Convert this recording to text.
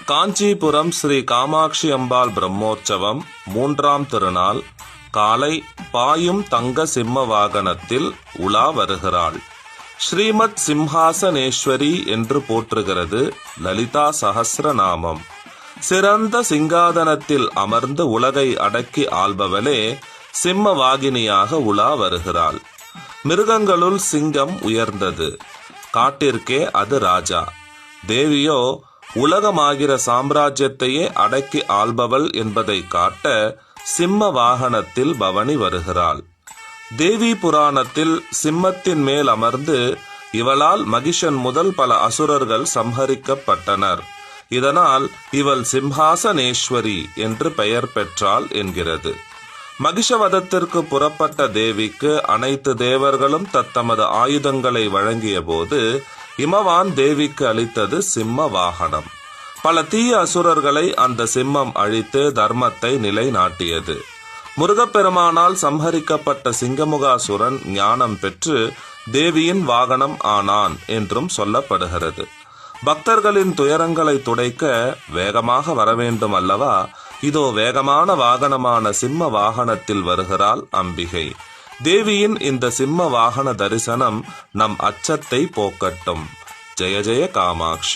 காஞ்சிபுரம் ஸ்ரீ காமாட்சி அம்பாள் பிரம்மோற்சவம் 3ஆம் திருநாள் காலை பாயும் தங்க சிம்ம வாகனத்தில் உலா வருகிறாள். ஸ்ரீமத் சிம்ஹாசனேஸ்வரி என்று போற்றுகிறது லலிதா சஹஸ்ரநாமம். சிறந்த சிங்காதனத்தில் அமர்ந்து உலகை அடக்கி ஆள்பவளே சிம்மவாகினியாக உலா வருகிறாள். மிருகங்களுள் சிங்கம் உயர்ந்தது, காட்டிற்கே அது ராஜா. தேவியோ உலகமாகிற சாம்ராஜ்யத்தையே அடக்கி ஆள்பவள் என்பதை காட்ட சிம்ம வாகனத்தில் பவனி வருகிறாள். தேவி புராணத்தில் சிம்மத்தின் மேல் அமர்ந்து இவளால் மகிஷன் முதல் பல அசுரர்கள் சம்ஹரிக்கப்பட்டனர். இதனால் இவள் சிம்ஹாசனேஸ்வரி என்று பெயர் பெற்றாள் என்கிறது. மகிஷவதத்திற்கு புறப்பட்ட தேவிக்கு அனைத்து தேவர்களும் தத்தமது ஆயுதங்களை வழங்கிய போது இமவான் தேவிக்கு அளித்தது சிம்ம வாகனம். பல தீய அசுரர்களை அந்த சிம்மம் அழித்து தர்மத்தை நிலைநாட்டியது. முருகப்பெருமானால் சம்ஹரிக்கப்பட்ட சிங்கமுகாசுரன் ஞானம் பெற்று தேவியின் வாகனம் ஆனான் என்றும் சொல்லப்படுகிறது. பக்தர்களின் துயரங்களை துடைக்க வேகமாக வரவேண்டும் அல்லவா? இதோ வேகமான வாகனமான சிம்ம வாகனத்தில் வருகிறாள் அம்பிகை. தேவியின் இந்த சிம்ம வாகன தரிசனம் நம் அச்சத்தை போக்கட்டும். ஜெய ஜெய காமாட்சி.